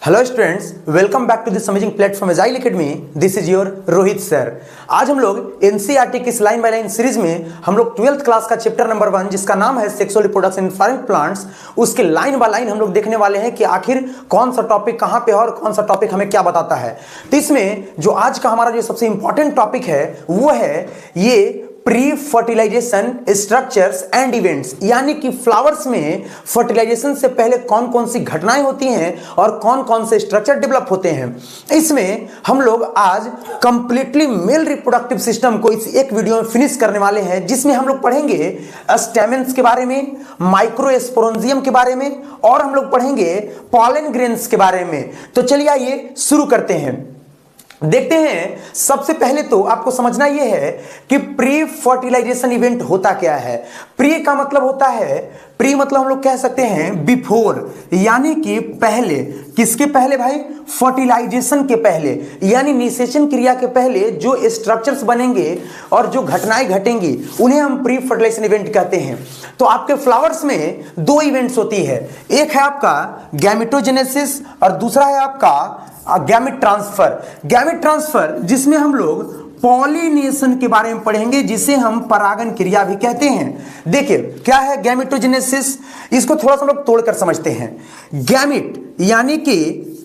Hello students, welcome back to this amazing platform agile academy. This is your Rohit sir. आज हम लोग NCERT की line by line series में हम लोग 12th क्लास का चैप्टर नंबर 1 जिसका नाम है sexual reproduction in farming plants, उसके लाइन बाय लाइन हम लोग देखने वाले हैं कि आखिर कौन सा टॉपिक कहां पे है और कौन सा टॉपिक हमें क्या बताता है। तो इसमें जो आज का हमारा जो सबसे इंपॉर्टेंट टॉपिक है वो है ये pre fertilisation structures and events, यानी कि फ्लावर्स में फर्टिलाइजेशन से पहले कौन कौन सी घटनाएं होती हैं और कौन कौन से स्ट्रक्चर डेवलप होते हैं। इसमें हम लोग आज कंप्लीटली मेल रिप्रोडक्टिव सिस्टम को इस एक वीडियो में फिनिश करने वाले हैं, जिसमें हम लोग पढ़ेंगे स्टेमेंस के बारे में, माइक्रोस्पोरेंजियम के बारे में और हम लोग पढ़ेंगे पॉलन ग्रेन्स के बारे में। तो चलिए आइए शुरू करते हैं। देखते हैं, सबसे पहले तो आपको समझना यह है कि प्री फर्टिलाइजेशन इवेंट होता क्या है। प्री का मतलब होता है, प्री मतलब हम लोग कह सकते हैं बिफोर, यानी कि पहले। किसके पहले भाई? फर्टिलाइजेशन के पहले, यानी निषेचन क्रिया के पहले जो स्ट्रक्चर्स बनेंगे और जो घटनाएं घटेंगी उन्हें हम प्री फर्टिलाइजेशन इवेंट कहते हैं। तो आपके फ्लावर्स में दो इवेंट्स होती है, एक है आपका गैमेटोजेनेसिस और दूसरा है आपका गैमेट ट्रांसफर। गैमेट ट्रांसफर जिसमें हम लोग पॉलिनेशन के बारे में पढ़ेंगे, जिसे हम परागण क्रिया भी कहते हैं। देखिए क्या है गैमेटोजेनेसिस, इसको थोड़ा सा हम लोग तोड़कर समझते हैं। गैमेट यानी कि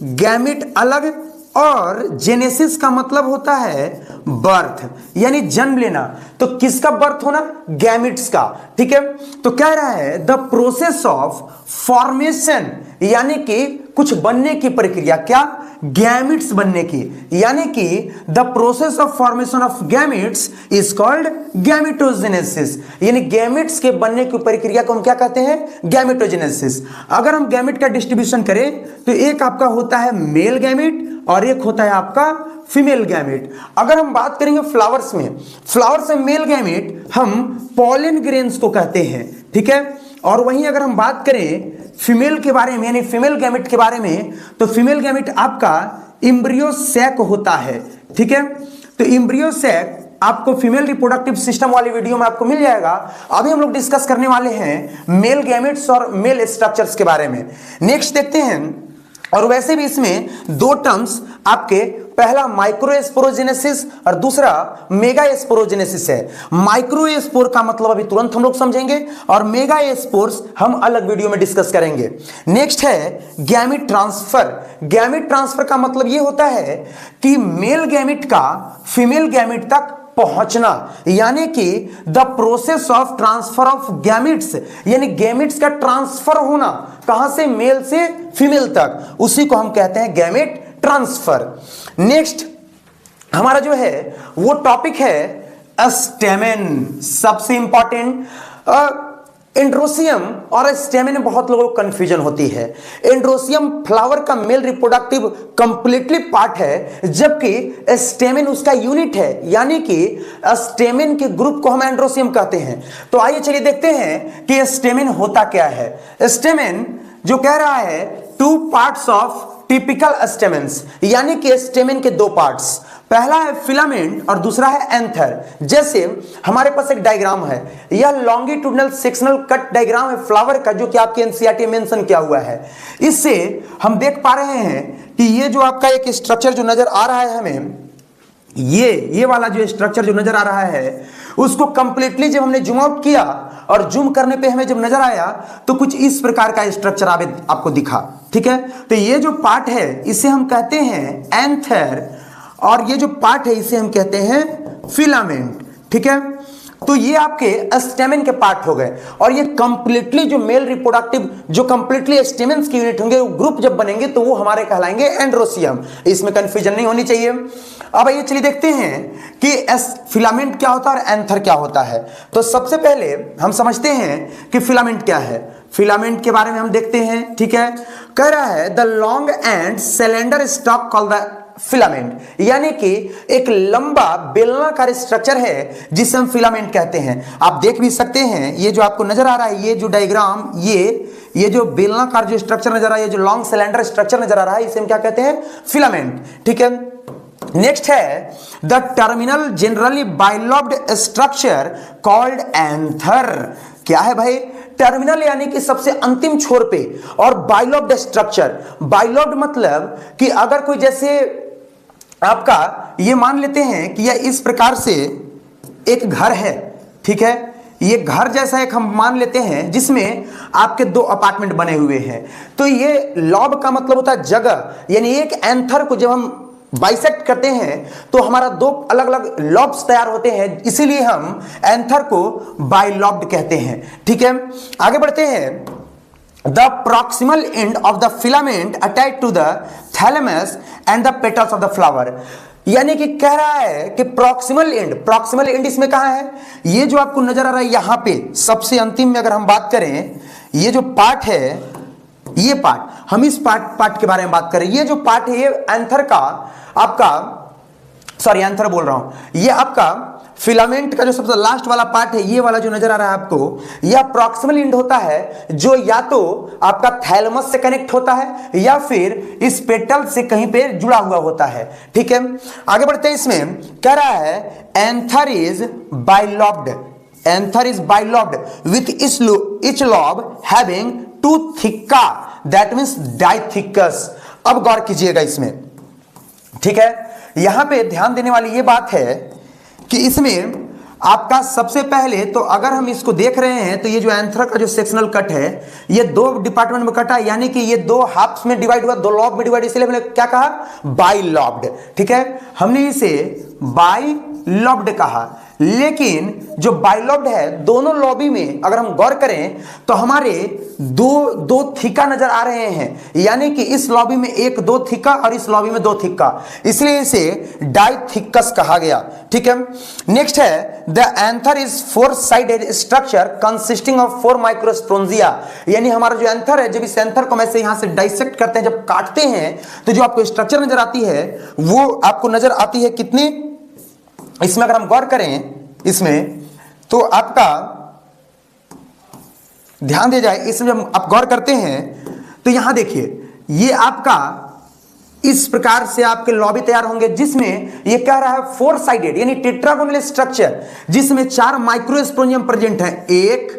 गैमेट अलग और जेनेसिस का मतलब होता है बर्थ, यानी जन्म लेना। तो किसका बर्थ होना? गैमेट्स का। ठीक है, तो कह रहा है द प्रोसेस ऑफ फॉर्मेशन, यानी कि कुछ बनने की प्रक्रिया। क्या? गैमेट्स बनने की, यानी कि the process of formation of gametes is called gametogenesis, यानी गैमेट्स के बनने की प्रक्रिया को हम क्या कहते हैं? गैमेटोजेनेसिस। अगर हम गैमेट का डिस्ट्रीब्यूशन करें तो एक आपका होता है मेल गैमेट और एक होता है आपका फीमेल गैमेट। अगर हम बात करेंगे फ्लावर्स में, फ्लावर्स में मेल गैमेट हम पॉलन ग्रेन्स को कहते हैं। ठीक है, और वहीं अगर हम बात करें फीमेल के बारे में, यानी फीमेल गैमेट के बारे में, तो फीमेल गैमेट आपका एम्ब्रियो सैक होता है। ठीक है, तो एम्ब्रियो सैक आपको फीमेल रिप्रोडक्टिव सिस्टम वाली वीडियो में आपको मिल जाएगा। अभी हम लोग डिस्कस करने वाले हैं मेल गैमेट्स और मेल स्ट्रक्चर्स के बारे में। नेक्स्ट देखते हैं, और वैसे भी इसमें दो टर्म्स आपके, पहला माइक्रोस्पोरोजेनेसिस और दूसरा मेगास्पोरोजेनेसिस है। माइक्रोस्पोर का मतलब अभी तुरंत हम लोग समझेंगे और मेगास्पोर्स हम अलग वीडियो में डिस्कस करेंगे। नेक्स्ट है गैमेट ट्रांसफर। गैमेट ट्रांसफर का मतलब यह होता है कि मेल गैमेट का फीमेल गैमेट तक पहुंचना, यानी कि the process of transfer of gametes, यानी गैमेट्स का ट्रांसफर होना, कहां से? मेल से फीमेल तक, उसी को हम कहते हैं गैमेट ट्रांसफर। नेक्स्ट हमारा जो है वो टॉपिक है स्टेमेन, सबसे इंपॉर्टेंट। एंड्रोसियम और स्टेमेन में बहुत लोगों को कंफ्यूजन होती है। एंड्रोसियम फ्लावर का मेल रिप्रोडक्टिव कंप्लीटली पार्ट है, जबकि स्टेमेन उसका यूनिट है, यानी कि स्टेमेन के ग्रुप को हम एंड्रोसियम कहते हैं। तो आइए चलिए देखते हैं कि स्टेमेन होता क्या है। स्टेमेन जो कह रहा है टू पार्ट्स ऑफ टिपिकल स्टेमेन्स, यानी कि स्टेमेन के दो पार्ट्स, पहला है फिलामेंट और दूसरा है एंथर। जैसे हमारे पास एक डायग्राम है, यह लॉन्गिट्यूडनल सेक्शनल कट डायग्राम है फ्लावर का, जो कि आपके एनसीईआरटी में मेंशन किया हुआ है। इससे हम देख पा रहे हैं कि ये जो आपका एक स्ट्रक्चर जो नजर आ रहा है हमें, ये वाला जो स्ट्रक्चर जो नजर आ रहा है, उसको कंप्लीटली जब हमने जूम आउट किया और जूम करने पे हमें जब नजर आया तो कुछ इस प्रकार का स्ट्रक्चर आपको दिखा। ठीक है, तो ये जो पार्ट है इसे हम कहते हैं एंथर और ये जो पार्ट है इसे हम कहते हैं फिलामेंट। ठीक है, तो ये आपके स्टेमेन के पार्ट हो गए, और ये कंप्लीटली जो मेल रिप्रोडक्टिव जो कंप्लीटली स्टेमेन्स की यूनिट होंगे, ग्रुप जब बनेंगे तो वो हमारे कहलाएंगे एंड्रोसियम। इसमें कंफ्यूजन नहीं होनी चाहिए। अब ये चलिए देखते हैं कि फिलामेंट क्या होता है और एंथर क्या होता है। तो सबसे पहले हम समझते हैं कि फिलामेंट क्या है। फिलामेंट के बारे में हम देखते हैं। ठीक है, कह रहा है the long and cylinder stock called the filament, यानी कि एक लंबा बेलनाकार स्ट्रक्चर है जिसे हम फिलामेंट कहते हैं। आप देख भी सकते हैं, ये जो आपको नजर आ रहा है, ये जो डायग्राम, ये जो बेलनाकार जो स्ट्रक्चर नजर आ रहा है, जो लॉन्ग सिलेंडर स्ट्रक्चर नजर आ रहा है, इसे हम क्या कहते हैं? फिलामेंट। ठीक है, नेक्स्ट है the terminal generally bilobed structure called anther. क्या है भाई? टर्मिनल यानी कि सबसे अंतिम छोर पे, और बाइलॉब्ड स्ट्रक्चर। बाइलॉब्ड मतलब कि अगर कोई जैसे आपका ये मान लेते हैं कि यह इस प्रकार से एक घर है, ठीक है, ये घर जैसा एक हम मान लेते हैं जिसमें आपके दो अपार्टमेंट बने हुए हैं। तो ये लॉब का मतलब होता है जगह, यानी एक एंथर को जब हम बाइसेक्ट करते हैं तो हमारा दो अलग अलग लॉब्स तैयार होते हैं, इसीलिए हम एंथर को बाइलॉब्ड कहते हैं। ठीक है, आगे बढ़ते हैं। The proximal end of the filament attached to the thalamus and the petals of the flower, यानी कि कह रहा है कि प्रॉक्सिमल एंड इसमें कहां है, ये जो आपको नजर आ रहा है यहां पे सबसे अंतिम में अगर हम बात करें, ये जो पार्ट है, ये पार्ट, हम इस पार्ट के बारे में बात करें। ये जो पार्ट है ये एंथर का आपका, सॉरी एंथर बोल रहा हूं, ये आपका फिलामेंट का जो सबसे लास्ट वाला पार्ट है, ये वाला जो नजर आ रहा है आपको, यह प्रॉक्सिमल एंड होता है जो या तो आपका थैलेमस से कनेक्ट होता है या फिर इस पेटल से कहीं पे जुड़ा हुआ होता है। ठीक है, आगे बढ़ते हैं। इसमें कह रहा है anther is bilobed, anther is bilobed with each lob having two thicca, that means diathecus। अब गौर कीजिएगा इसमें, ठीक है, यहां पे ध्यान देने वाली ये बात है कि इसमें आपका सबसे पहले तो अगर हम इसको देख रहे हैं तो ये जो एंथर का जो सेक्शनल कट है ये दो डिपार्टमेंट में कटा, यानी कि ये दो हाफ्स में डिवाइड हुआ, दो लॉब में डिवाइड, इसलिए हमने क्या कहा, बाइलॉब्ड। ठीक है, हमने इसे बाइलॉब्ड कहा। लेकिन जो बाइलॉब्ड है दोनों लॉबी में अगर हम गौर करें तो हमारे दो थिक्का नजर आ रहे हैं, यानी कि इस लॉबी में एक दो थिक्का और इस लॉबी में दो थिक्का, इसलिए इसे डाइथिक्कस कहा गया। ठीक है, नेक्स्ट है the anther is four sided structure consisting of four microsporangia, यानी हमारा जो एंथर है, जब इस एंथर को ऐसे यहां से डाइसेक्ट करते हैं, जब काटते हैं तो जो आपको स्ट्रक्चर नजर आती है वो आपको नजर आती है कितनी, इसमें अगर हम गौर करें इसमें तो आपका ध्यान दिया जाए, इसमें जब आप गौर करते हैं तो यहां देखिए ये आपका इस प्रकार से आपके लॉबी तैयार होंगे जिसमें ये कह रहा है फोर साइडेड यानी टेट्रागोनल स्ट्रक्चर, जिसमें चार माइक्रोस्पोरेंजियम प्रेजेंट है, 1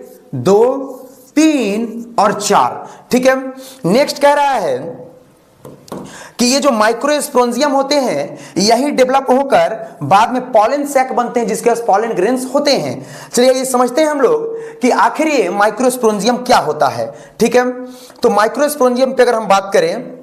2 3 और 4। ठीक है, नेक्स्ट कह रहा है कि ये जो माइक्रोस्पोरेंजियम होते हैं यही डेवलप होकर बाद में पॉलन सैक बनते हैं जिसके पास पॉलन ग्रेन्स होते हैं। चलिए ये समझते हैं हम लोग कि आखिर ये माइक्रोस्पोरेंजियम क्या होता है। ठीक है, तो माइक्रोस्पोरेंजियम पे अगर हम बात करें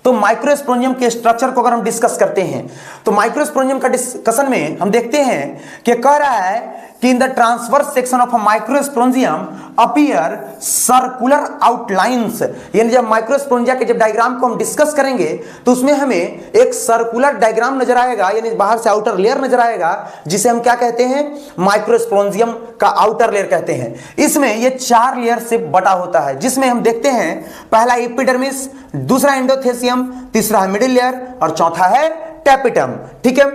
तो माइक्रोस्पोरेंजियम के स्ट्रक्चर को अगर हम डिस्कस करते हैं तो माइक्रोस्पोरेंजियम का डिस्कशन में हम देखते हैं कि कह रहा है कि in the transverse section of a microsporangium appear circular outlines, यानी जब माइक्रोस्पोरेंजिया के जब डायग्राम को हम डिस्कस करेंगे तो उसमें हमें एक सर्कुलर डायग्राम नजर आएगा, यानी बाहर से आउटर लेयर नजर आएगा जिसे हम क्या कहते हैं, माइक्रोस्पोरेंजियम का आउटर लेयर कहते हैं। इसमें ये 4 लेयर से बटा होता है, जिसमें हम देखते हैं पहला एपिडर्मिस, दूसरा एंडोथेसियम, तीसरा है मिडिल लेयर और चौथा है टैपिटम। ठीक है,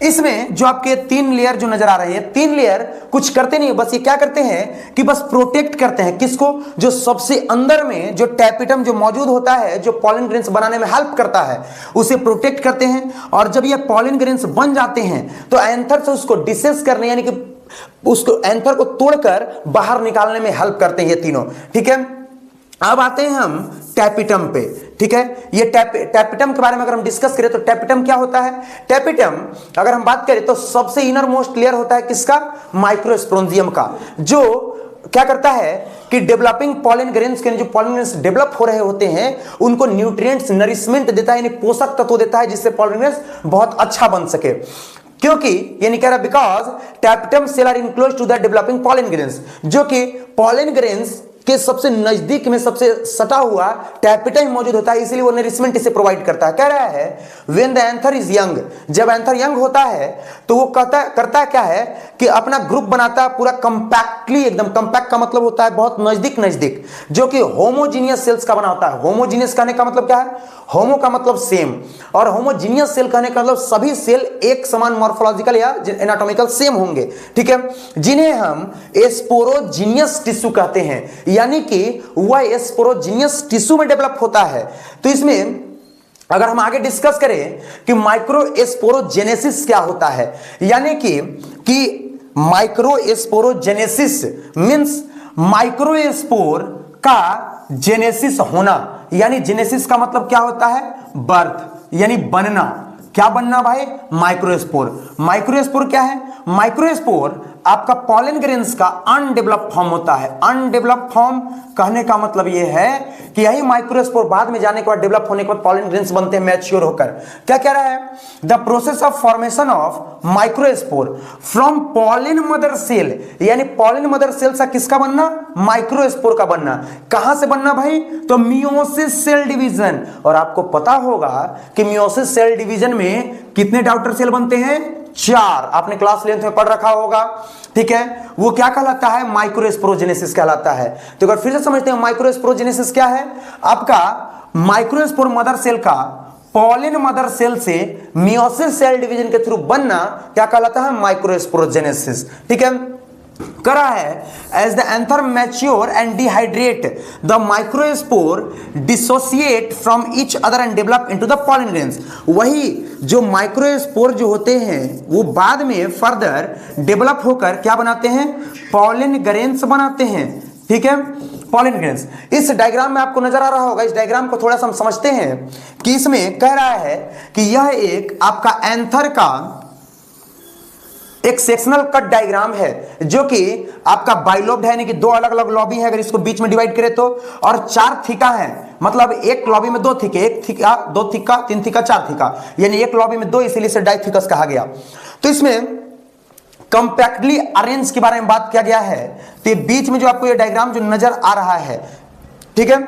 इसमें जो आपके 3 लेयर जो नजर आ रहे हैं, 3 लेयर कुछ करते नहीं, बस ये क्या करते हैं कि बस प्रोटेक्ट करते हैं किसको, जो सबसे अंदर में जो टैपिटम जो मौजूद होता है, जो पॉलन ग्रेन्स बनाने में हेल्प करता है, उसे प्रोटेक्ट करते हैं। और जब ये पॉलन ग्रेन्स बन जाते हैं तो एंथर से उसको डिसेस करने यानी कि उसको एंथर को तोड़कर बाहर निकालने में हेल्प करते हैं ये तीनों। ठीक है, अब आते हैं हम टैपिटम पे। ठीक है, ये टैपिटम के बारे में अगर हम डिस्कस करें तो टैपिटम क्या होता है, टैपिटम अगर हम बात करें तो सबसे इनर मोस्ट लेयर होता है किसका, माइक्रोस्पोरेंजियम का, जो क्या करता है कि डेवलपिंग पॉलन ग्रेन्स के जो पॉलन ग्रेन्स डेवलप हो रहे होते हैं उनको न्यूट्रिएंट्स नरिशमेंट देता है, यानी पोषक तत्व देता है जिससे पॉलन ग्रेन्स बहुत अच्छा बन सके। क्योंकि यानी कह रहा because tapetum cell are enclose to the developing pollen grains, जो कि पॉलन ग्रेन्स के सबसे नजदीक में सबसे सटा हुआ टैपिटम मौजूद होता है, इसलिए वो नरिशमेंट इसे प्रोवाइड करता है। कह रहा है when the anther is young, जब एंथर यंग होता है तो वो करता क्या है कि अपना ग्रुप बनाता है पूरा कंपैक्टली, एकदम कंपैक्ट का मतलब होता है बहुत नजदीक नजदीक, जो कि होमोजीनियस सेल्स का बना होता है। होमोजीनियस कहने का मतलब क्या है, होमो का मतलब सेम और होमोजीनियस सेल कहने का मतलब सभी सेल एक समान मॉर्फोलॉजिकल या एनाटॉमिकल सेम होंगे। ठीक है, जिन्हें हम स्पोरोजीनियस टिश्यू कहते हैं, यानी कि वह स्पोरोजीनियस टिश्यू में डेवलप होता है। तो इसमें अगर हम आगे डिस्कस करें कि माइक्रोस्पोरोजेनेसिस क्या होता है, यानी कि माइक्रोस्पोरोजेनेसिस मींस माइक्रोस्पोर का जेनेसिस होना, यानी जेनेसिस का मतलब क्या होता है, बर्थ यानी बनना। क्या बनना भाई, माइक्रोस्पोर। माइक्रोस्पोर क्या है, माइक्रोस्पोर आपका पॉलन ग्रेन्स का अनडेवलप्ड फॉर्म होता है। अनडेवलप्ड फॉर्म कहने का मतलब यह है कि यही माइक्रोस्पोर बाद में जाने के बाद, डेवलप होने के बाद पॉलन ग्रेन्स बनते हैं मैच्योर होकर। क्या कह रहा है, the process of formation of microspore from pollen mother cell, यानी पॉलन मदर सेल से किसका बनना, माइक्रोस्पोर का बनना। कहां से बनना भाई, तो मियोसिस सेल डिवीजन। और आपको पता होगा कि मियोसिस सेल डिवीजन में कितने डॉटर सेल बनते हैं, 4। आपने क्लास लेंथ में पढ़ रखा होगा, ठीक है। वो क्या कहलाता है, माइक्रोस्पोरोजेनेसिस कहलाता है। तो अगर फिर से समझते हैं माइक्रोस्पोरोजेनेसिस क्या है, आपका माइक्रोस्पोर मदर सेल का पॉलन मदर सेल से मियोसिस सेल डिवीजन के थ्रू बनना क्या कहलाता है, माइक्रोस्पोरोजेनेसिस, ठीक है। करा है as the anther mature and dehydrate the microspore dissociate from each other and develop into the pollen grains. वही जो माइक्रोस्पोर जो होते हैं वो बाद में फर्दर डेवलप होकर क्या बनाते हैं, पॉलन ग्रेन्स बनाते हैं, ठीक है, पॉलन ग्रेन्स। इस डायग्राम में आपको नजर आ रहा होगा, इस डायग्राम को थोड़ा सा हम समझते हैं कि इसमें कह रहा है कि यह एक आपका एंथर का एक सेक्शनल कट डायग्राम है, जो कि आपका बाइलोब्ड है, यानी कि 2 अलग अलग लॉबी है अगर इसको बीच में डिवाइड करें तो, और 4 थीका है, मतलब एक लॉबी में 2 थीके, 1 थीका 2 थीका 3 थीका 4 थीका, यानी एक लॉबी में 2, इसीलिए इसे डाइथीकस कहा गया। तो इसमें कंपैक्टली अरेंज के बारे में बात किया गया है। तो बीच में जो आपको ये डायग्राम जो नजर आ रहा है, ठीक है,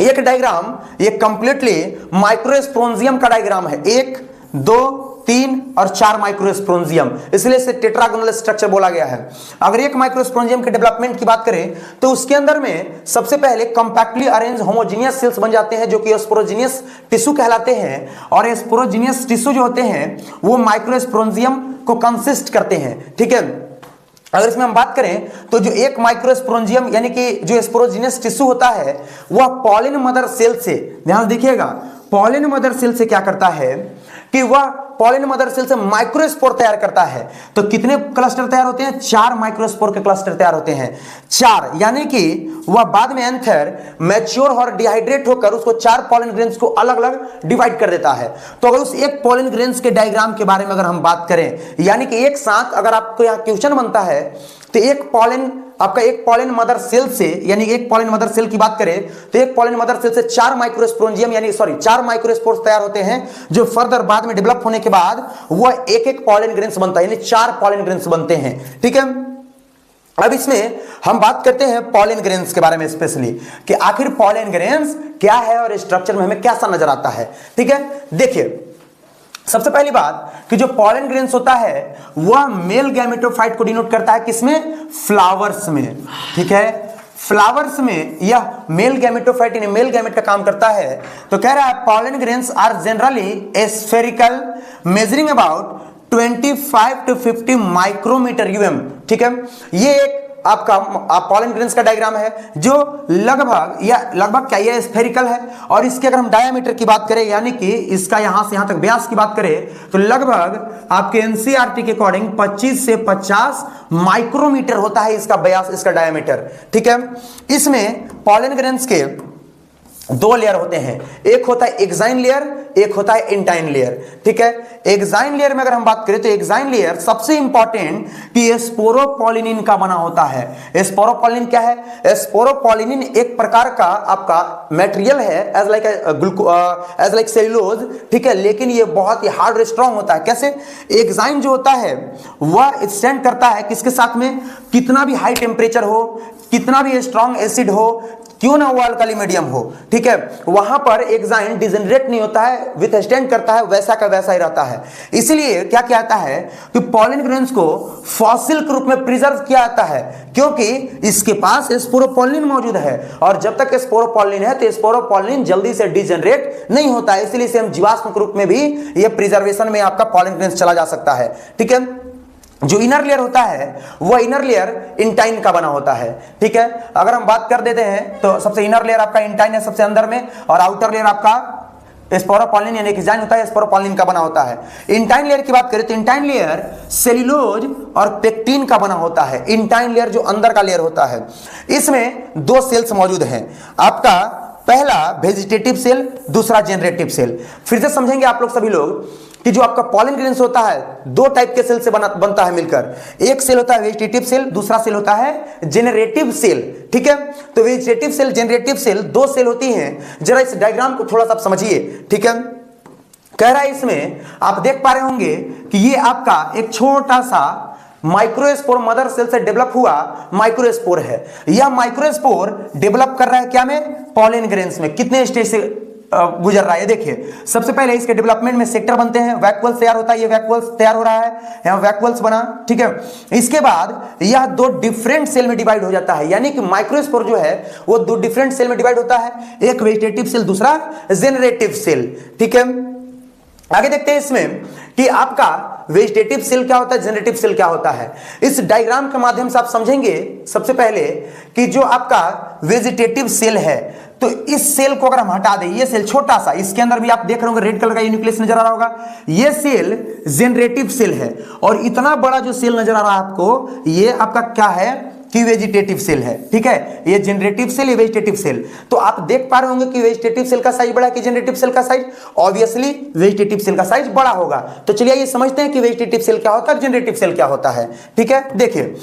एक डायग्राम ये कंप्लीटली माइक्रोस्पोरेंजियम का डायग्राम है। 1 2 3 और 4 माइक्रोस्पोरेंजियम, इसलिए इसे टेट्रागोनल स्ट्रक्चर बोला गया है। अगर एक माइक्रोस्पोरेंजियम के डेवलपमेंट की बात करें तो उसके अंदर में सबसे पहले कंपैक्टली अरेंज होमोजेनियस सेल्स बन जाते हैं, जो कि स्पोरोजेनियस टिश्यू कहलाते हैं। और स्पोरोजेनियस टिश्यू जो होते हैं वो माइक्रोस्पोरेंजियम को कंसिस्ट करते हैं, ठीक है। अगर इसमें हम बात करें तो जो एक माइक्रोस्पोरेंजियम यानी कि जो स्पोरोजेनियस टिश्यू होता है वह पॉलन मदर सेल से, ध्यान देखिएगा, पॉलन मदर सेल से क्या करता है कि वह पॉलन मदर सेल से माइक्रोस्पोर तैयार करता है। तो कितने क्लस्टर तैयार होते हैं, 4 माइक्रोस्पोर के क्लस्टर तैयार होते हैं, 4, यानी कि वह बाद में एंथर मैच्योर और डिहाइड्रेट होकर उसको 4 पॉलन ग्रेन्स को अलग अलग डिवाइड कर देता है। तो अगर उस एक पॉलन ग्रेन्स के डायग्राम के बारे में अगर हम बात करें, यानी कि एक साथ अगर आपको यहाँ क्वेश्चन बनता है तो एक पॉलन आपका एक पॉलन मदर सेल से, यानी एक पॉलन मदर सेल की बात करें तो एक पॉलन मदर सेल से 4 माइक्रोस्पोरेंजियम यानी 4 माइक्रोस्पोर्स तैयार होते हैं, जो फर्दर बाद में डेवलप होने के बाद वह एक पॉलन ग्रेन्स बनता है, यानी 4 पॉलन ग्रेन्स बनते हैं, ठीक है। अब इसमें हम बात करते हैं पॉलन ग्रेन्स के बारे में स्पेशली, कि आखिर पॉलन ग्रेन्स क्या है और स्ट्रक्चर में हमें कैसा नजर आता है, ठीक है। देखिए, सबसे पहली बात कि जो पॉलन ग्रेन्स होता है वह मेल गैमेटोफाइट को डिनोट करता है, किसमें, फ्लावर्स में, ठीक है। फ्लावर्स में यह मेल गैमेटोफाइट यानी मेल गैमेट का काम करता है। तो कह रहा है pollen grains are generally spherical measuring about 25 to 50 micrometre UM, ठीक है। ये एक आपका पॉलन ग्रेन्स का डायग्राम है जो लगभग क्या, ये स्फेरिकल है। और इसके अगर हम डायमीटर की बात करें, यानी कि इसका यहां से यहां तक व्यास की बात करें, तो लगभग आपके एनसीईआरटी के अकॉर्डिंग 25 से 50 माइक्रोमीटर होता है इसका व्यास, इसका डायमीटर, ठीक है। इसमें पॉलन ग्रेन्स के 2 लेयर होते हैं, एक होता है एक्साइन लेयर, एक होता है इंटाइन लेयर, ठीक है। एक्साइन लेयर में अगर हम बात करें तो एक्साइन लेयर सबसे इंपॉर्टेंट कि स्पोरोपोलिनिन का बना होता है। स्पोरोपोलिनिन क्या है, स्पोरोपोलिनिन एक प्रकार का आपका मटेरियल है एज लाइक सेल्यूलोज, ठीक है, लेकिन ये बहुत ही हार्ड और स्ट्रांग होता है। कैसे, एक्साइन जो होता है वह स्टैंड करता है किसके साथ में, कितना भी हाई टेम्परेचर हो, कितना भी स्ट्रांग एसिड हो, क्यों ना वो अल्कली मीडियम हो, ठीक है, वहां पर एक्साइन डिजेनरेट नहीं होता है, विथ स्टैंड करता है, वैसा का वैसा ही रहता है। इसलिए क्या कहता है कि पॉलन ग्रेन्स को फॉसिल के रूप में प्रिजर्व किया जाता है, क्योंकि इसके पास स्पोरोपोलिन मौजूद है, और जब तक स्पोरोपोलिन है तो स्पोरोपोलिन जल्दी से डिजेनरेट नहीं होता है, इसलिए इसे हम जीवाश्म के रूप में भी ये प्रिजर्वेशन में आपका पॉलन ग्रेन्स चला जा सकता है, ठीक है। जो इनर लेयर होता है वह इनर लेयर इंटाइन का बना होता है, ठीक है। अगर हम बात कर देते हैं तो सबसे इनर लेयर आपका इंटाइन है सबसे अंदर में, और आउटर लेयर आपका स्पोरोपोलिन यानी एक्साइन होता है, स्पोरोपोलिन का बना होता है। इंटाइन लेयर की बात करें तो इंटाइन लेयर सेल्यूलोज और पेक्टिन केराटिन का बना होता है। इंटाइन लेयर जो अंदर का लेयर होता है, इसमें दो सेल्स मौजूद हैं। आपका पहला वेजिटेटिव सेल, दूसरा जेनरेटिव सेल। फिर से समझेंगे आप लोग सभी लोग कि जो आपका पॉलन ग्रेन्स होता है दो टाइप के सेल से बनता है मिलकर। एक सेल होता है वेजिटेटिव सेल, दूसरा सेल होता है जेनरेटिव सेल। ठीक है, तो वेजिटेटिव सेल, जेनरेटिव सेल दो सेल होती हैं। जरा इस डायग्राम को थोड़ा सा आप समझिए। ठीक है, कह रहा है इसमें आप देख पा रहे होंगे कि ये आपका एक छोटा सा माइक्रोस्पोर मदर सेल से डेवलप हुआ माइक्रोस्पोर है। यह माइक्रोस्पोर डेवलप कर रहा है क्या में, पॉलन ग्रेन्स में। कितने स्टेज से गुजर रहा है देखिए। सबसे पहले इसके डेवलपमेंट में सेक्टर बनते हैं, वैक्यूल्स तैयार होता है, ये वैक्यूल्स तैयार हो रहा है, यहां वैक्यूल्स बना। ठीक है, इसके बाद यह दो डिफरेंट सेल में डिवाइड हो जाता है, यानी कि माइक्रोस्पोर जो है वो दो डिफरेंट सेल में डिवाइड होता है, एक वेजिटेटिव सेल, दूसरा जेनरेटिव सेल। ठीक है, आगे देखते हैं इसमें कि आपका वेजिटेटिव सेल क्या होता है, जेनरेटिव सेल क्या होता है। इस डायग्राम के माध्यम से आप समझेंगे सबसे पहले कि जो आपका वेजिटेटिव सेल है, तो इस सेल को अगर हम हटा दें, ये सेल छोटा सा, इसके अंदर भी आप देख रहे होंगे रेड कलर का ये न्यूक्लियस नजर आ रहा होगा, ये सेल जेनरेटिव सेल है। और इतना बड़ा जो सेल नजर आ रहा है आपको, ये आपका क्या है कि वेजिटेटिव सेल है। ठीक है, ये जेनरेटिव सेल, ये वेजिटेटिव सेल। तो आप देख पा रहे होंगे कि वेजिटेटिव सेल का साइज बड़ा है कि जेनरेटिव सेल का साइज, ऑब्वियसली वेजिटेटिव सेल का साइज बड़ा होगा। तो चलिए ये समझते हैं कि वेजिटेटिव सेल क्या होता है, जेनरेटिव सेल क्या होता है। ठीक है, देखिए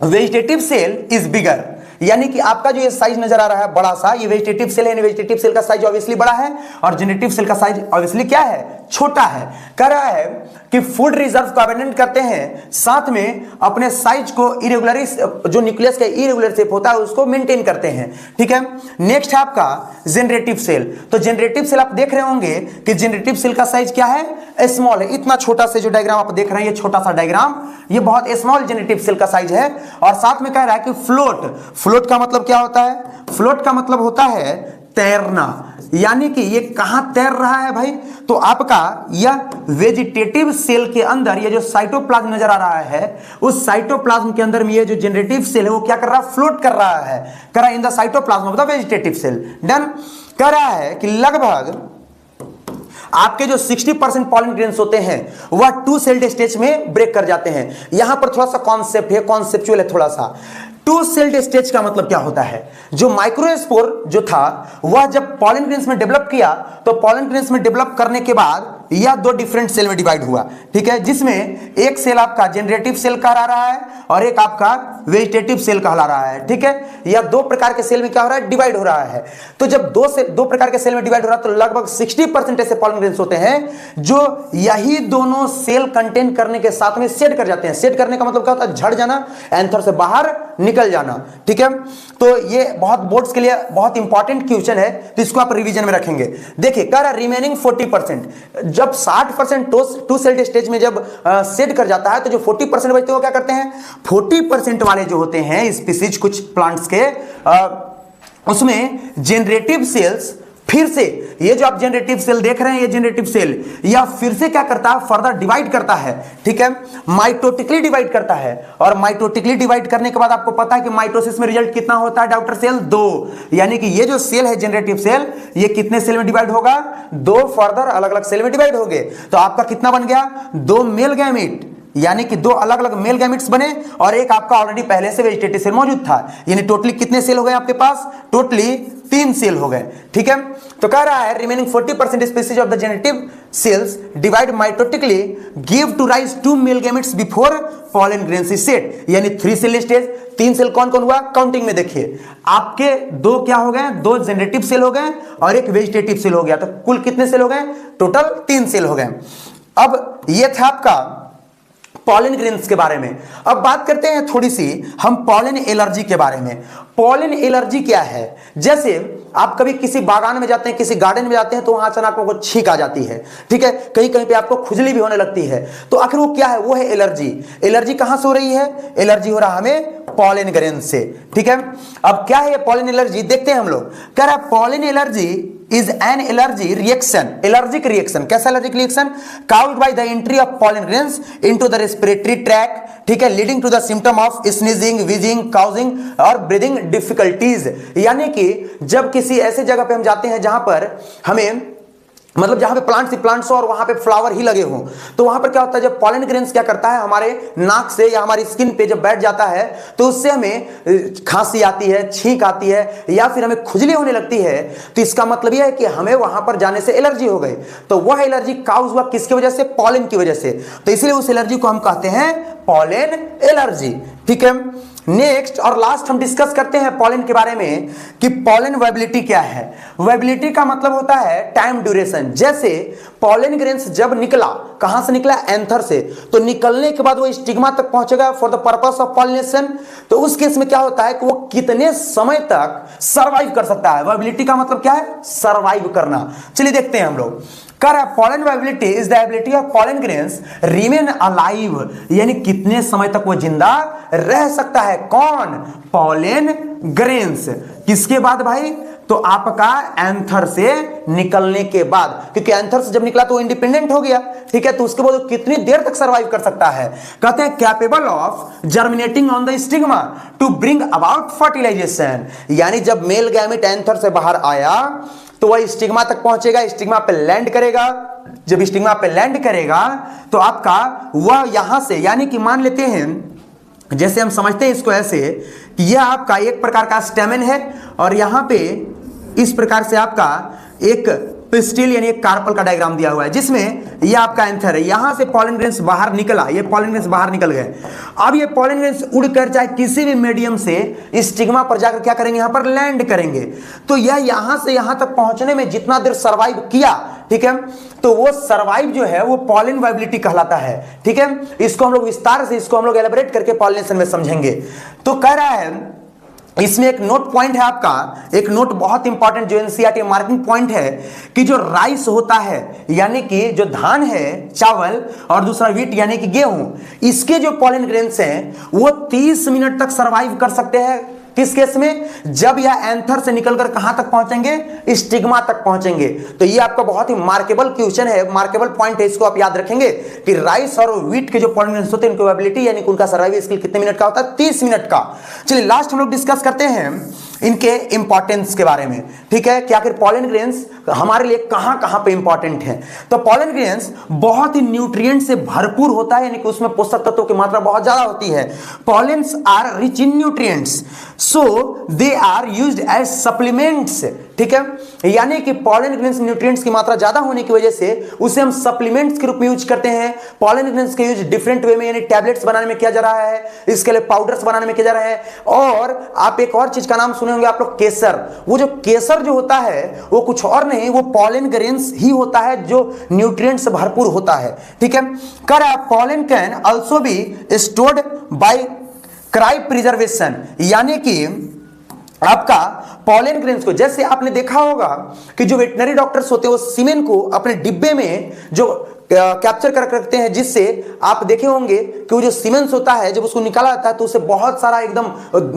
वेजिटेटिव सेल इज बिगर, यानी कि आपका जो ये साइज नजर आ रहा है बड़ा सा, ये वेजिटेटिव सेल है। वेजिटेटिव सेल का साइज ऑब्वियसली बड़ा है और जेनरेटिव सेल का साइज ऑब्वियसली क्या है, छोटा है। कह रहा है कि फूड रिजर्व को अबेंडन करते हैं, साथ में अपने साइज को इरेगुलर, जो न्यूक्लियस का इरेगुलर शेप होता है उसको मेंटेन करते हैं। ठीक है, नेक्स्ट है आपका जेनरेटिव सेल। तो जेनरेटिव सेल आप देख रहे होंगे कि जेनरेटिव सेल का साइज क्या है, स्मॉल है। इतना छोटा से जो डायग्राम आप देख रहे हैं, ये छोटा सा डायग्राम, ये बहुत स्मॉल जेनरेटिव सेल का साइज है। और साथ में कह रहा है कि फ्लोट का मतलब क्या होता है, फ्लोट का मतलब होता है तैरना, यानी कि ये कहां तैर रहा है भाई, तो आपका यह वेजिटेटिव सेल के अंदर ये जो साइटोप्लाज्म नजर आ रहा है, उस साइटोप्लाज्म के अंदर में ये जो जेनरेटिव सेल है वो क्या कर रहा है, फ्लोट कर रहा है, कर रहा है in the cytoplasm of the vegetative cell. Done. कह रहा है कि लगभग आपके जो 60% पॉलन ग्रेन्स होते हैं वह टू सेल्ड स्टेज में ब्रेक कर जाते हैं। यहां पर थोड़ा सा कॉन्सेप्ट है, कॉन्सेप्चुअल है थोड़ा सा। टू सेल्ड स्टेज का मतलब क्या होता है, जो माइक्रोस्पोर जो था वह जब पॉलन ग्रेन्स में डेवलप किया, तो पॉलन ग्रेन्स में डेवलप करने के बाद यह दो डिफरेंट सेल में डिवाइड हुआ। ठीक है, जिसमें एक सेल आपका जेनरेटिव सेल कहला रहा है और एक आपका वेजिटेटिव सेल कहला रहा है। ठीक है, यह दो प्रकार के सेल में क्या हो रहा है, डिवाइड हो रहा है। तो जब दो प्रकार के सेल में डिवाइड हो रहा है, तो लगभग 60% ऐसे पॉलन ग्रेन्स होते हैं जो यही दोनों सेल कंटेन करने के साथ में सेट कर जाते हैं। सेट करने का मतलब क्या होता है, झड़ जाना, एंथर से बाहर निकल जाना। ठीक है, तो ये बहुत बोर्ड्स के लिए बहुत इंपॉर्टेंट क्वेश्चन है, तो इसको आप रिवीजन में रखेंगे। देखिए कह रहा है रिमेनिंग 40%, जब 60% टू सेल्ड स्टेज में जब सेट कर जाता है, तो जो 40% बचते हैं वो क्या करते हैं, 40% वाले जो होते हैं स्पीसीज कुछ प्लांट्स के, उसमें जेनरेटिव सेल्स फिर से, ये जो आप जेनरेटिव सेल देख रहे हैं, ये जेनरेटिव सेल या फिर से क्या करता है, फर्दर डिवाइड करता है। ठीक है, माइटोटिकली डिवाइड करता है। और माइटोटिकली डिवाइड करने के बाद आपको पता है कि माइटोसिस में रिजल्ट कितना होता है डॉक्टर सेल, 2। यानी कि ये जो सेल है जेनरेटिव सेल, ये कितने सेल में डिवाइड होगा, 2 फर्दर अलग अलग सेल में डिवाइड हो गए। तो आपका कितना बन गया, 2 मेल गैमेट, यानी कि 2 अलग अलग मेल गैमेट्स बने और एक आपका ऑलरेडी पहले से वेजिटेटिव सेल मौजूद था। यानी टोटली कितने सेल हो गए आपके पास, टोटली 3 सेल हो गए। ठीक है, तो कह रहा है remaining 40% species of the generative cells divide mitotically give to rise 2 male gametes before pollen grains is set. यानी 3 सेल स्टेज, 3 सेल कौन कौन हुआ, काउंटिंग में देखिए आपके 2 क्या हो गए, 2 जेनरेटिव सेल हो गए और एक वेजिटेटिव सेल हो गया। तो कुल कितने सेल हो गए, टोटल 3 सेल हो गए। अब यह था आपका पॉलन ग्रेन्स के बारे में। अब बात करते हैं थोड़ी सी हम पॉलन एलर्जी के बारे में। पॉलन एलर्जी क्या है, जैसे आप कभी किसी बागान में जाते हैं, किसी गार्डन में जाते हैं, तो वहां अचानक आपको छींक आ जाती है। ठीक है, कहीं कहीं पे आपको खुजली भी होने लगती है। तो आखिर वो क्या है, वो है एलर्जी। एलर्जी कहां से हो रही है, एलर्जी हो रहा हमें पॉलन ग्रेन से। ठीक है, अब क्या है पॉलन एलर्जी, देखते हैं हम लोग। कह रहा है pollen allergy is an allergy reaction, allergic reaction. कैसा allergic reaction, caused by the entry of pollen grains into the respiratory track. ठीक है, leading to the symptom of sneezing, wheezing, causing और ब्रीदिंग डिफिकल्टीज। यानी कि जब किसी ऐसे जगह पे हम जाते हैं जहां पर हमें मतलब जहां पे प्लांट्स हो और वहां पे फ्लावर ही लगे हों, तो वहां पर क्या होता है, जब पॉलन ग्रेन्स क्या करता है हमारे नाक से या हमारी स्किन पे जब बैठ जाता है तो उससे हमें खांसी आती है, छींक आती है या फिर हमें खुजली होने लगती है। तो इसका मतलब यह है कि हमें वहां पर जाने से एलर्जी हो गई। तो वह एलर्जी काउज हुआ किसकी वजह से? पॉलन की वजह से। तो इसलिए उस एलर्जी को हम कहते हैं पॉलन एलर्जी। ठीक है, नेक्स्ट और लास्ट हम डिस्कस करते हैं पॉलन के बारे में कि पॉलन वायबिलिटी क्या है। वायबिलिटी का मतलब होता है टाइम ड्यूरेशन। जैसे पॉलन ग्रेन्स जब निकला, कहां से निकला? एंथर से, तो निकलने के बाद वो स्टिग्मा तक पहुंचेगा for the purpose of pollination. तो उस केस में क्या होता है कि वो कितने समय तक सर्वाइव कर सकता है। वायबिलिटी का मतलब क्या है? सर्वाइव करना। चलिए देखते हैं हम लोग। Pollen viability is the ability of pollen grains remain alive, यानी कितने समय तक वो जिंदा रह सकता है। कौन? Pollen grains. किसके बाद भाई? तो आपका एंथर से निकलने के बाद, क्योंकि एंथर से जब निकला तो इंडिपेंडेंट हो गया। ठीक है, तो उसके बाद वो कितनी देर तक सर्वाइव कर सकता है? कहते हैं capable of germinating on the stigma to bring about fertilisation, यानी जब मेल गैमेट एंथर से बाहर आया तो वह स्टिग्मा तक पहुंचेगा, स्टिग्मा पे लैंड करेगा। जब स्टिग्मा पे लैंड करेगा तो आपका वह यहां से, यानी कि मान लेते हैं, जैसे हम समझते हैं इसको ऐसे कि यह आपका एक प्रकार का स्टेमन है और यहां पे इस प्रकार से आपका एक पिस्टिल यानी एक कार्पल का डायग्राम दिया हुआ है, जिसमें ये आपका एंथर है। यहां से पॉलन ग्रेन्स बाहर निकला, ये पॉलन ग्रेन्स बाहर निकल गए। अब ये पॉलन ग्रेन्स उड़कर चाहे किसी भी मीडियम से स्टिग्मा पर जाकर क्या करेंगे? यहां पर लैंड करेंगे। तो यह यहां से यहां तक पहुंचने में जितना देर सर्वाइव किया, ठीक है, तो वो सर्वाइव जो है वो पॉलन वायबिलिटी कहलाता है। ठीक है, इसको हम लोग विस्तार से इसको हम लोग एलेबोरेट करके पॉलिनेशन में समझेंगे। तो कह रहा है इसमें एक नोट पॉइंट है आपका, एक नोट बहुत इंपॉर्टेंट जो एनसीईआरटी मार्किंग पॉइंट है कि जो राइस होता है यानी कि जो धान है, चावल, और दूसरा व्हीट यानी कि गेहूं, इसके जो पॉलन ग्रेन्स हैं वो 30 मिनट तक सर्वाइव कर सकते हैं। किस केस में? जब यह एंथर से निकलकर कहां तक पहुंचेंगे? स्टिग्मा तक पहुंचेंगे। तो ये आपका बहुत ही मार्केबल क्वेश्चन है, मार्केबल पॉइंट है, इसको आप याद रखेंगे कि राइस और व्हीट के जो पॉलन ग्रेन्स होते हैं उनकी वायबिलिटी यानी उनका सर्वाइवल स्किल कितने मिनट का होता है? 30 मिनट का। चलिए लास्ट हम लोग डिस्कस करते हैं इनके इंपॉर्टेंस के बारे में। ठीक है, कि आखिर पॉलन ग्रेन्स हमारे लिए कहां कहां पे इंपॉर्टेंट है। तो पॉलन ग्रेन्स बहुत ही न्यूट्रिएंट से भरपूर होता है, यानी कि उसमें पोषक तत्वों की मात्रा बहुत ज्यादा होती है। Pollens are rich in nutrients so they are used as supplements. ठीक है, यानी कि पॉलन ग्रेन्स न्यूट्रिएंट्स की मात्रा ज्यादा होने की वजह से उसे हम सप्लीमेंट्स के रूप में यूज करते हैं। पॉलन ग्रेन्स का यूज डिफरेंट वे में, यानी टैबलेट्स बनाने में किया जा रहा है, इसके लिए पाउडर्स बनाने में किया जा रहा है। और आप एक और चीज का नाम सुने होंगे आप लोग, केसर। वो जो केसर जो होता है वो कुछ और नहीं, वो पॉलन ग्रेन्स ही होता है जो न्यूट्रिएंट्स से भरपूर होता है। ठीक है, pollen can also be stored bye cryo preservation, यानी कि आपका पॉलन ग्रेन्स को, जैसे आपने देखा होगा कि जो वेटनरी डॉक्टर्स होते हैं वो सीमेन को अपने डिब्बे में जो कैप्चर कर रखते हैं, जिससे आप देखे होंगे कि वो जो सीमेंस होता है जब उसको निकाला जाता है तो उससे बहुत सारा एकदम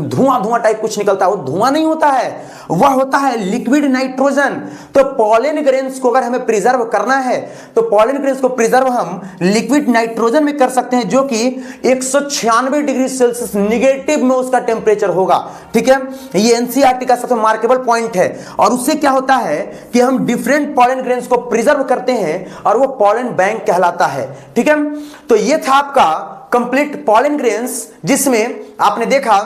धुआं टाइप कुछ निकलता है। वो धुआं नहीं होता है, वह होता है लिक्विड नाइट्रोजन। तो पॉलन ग्रेन्स को अगर हमें प्रिजर्व करना है तो पॉलन ग्रेन्स को प्रिजर्व हम लिक्विड नाइट्रोजन में कर सकते हैं, जो कि 196 डिग्री सेल्सियस निगेटिव में उसका टेम्परेचर होगा। ठीक है, ये एनसीईआरटी का सबसे मार्केबल पॉइंट है। और उससे क्या होता है कि हम डिफरेंट पॉलन ग्रेन्स को प्रिजर्व करते हैं और वो पॉलन बैंक कहलाता है। ठीक है, तो ये था आपका कंप्लीट पॉलन ग्रेन्स, जिसमें आपने देखा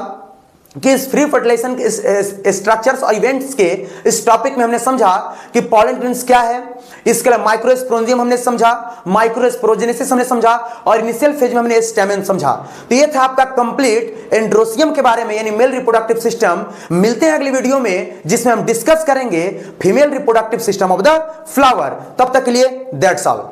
कि इस फ्री फर्टिलाइजेशन स्ट्रक्चर्स और इवेंट्स के इस टॉपिक में हमने समझा कि पॉलन ग्रेन्स क्या है, इसके लिए माइक्रोस्पोरेंजियम हमने समझा, माइक्रोस्पोरोजेनेसिस हमने समझा, और इनिशियल फेज में हमने स्टेमेन समझा। तो ये था आपका कंप्लीट एंड्रोसियम के बारे में, यानी मेल रिप्रोडक्टिव सिस्टम। मिलते हैं अगली वीडियो में जिसमें हम डिस्कस करेंगे female reproductive system of the flower. तब तक के लिए दैट्स ऑल।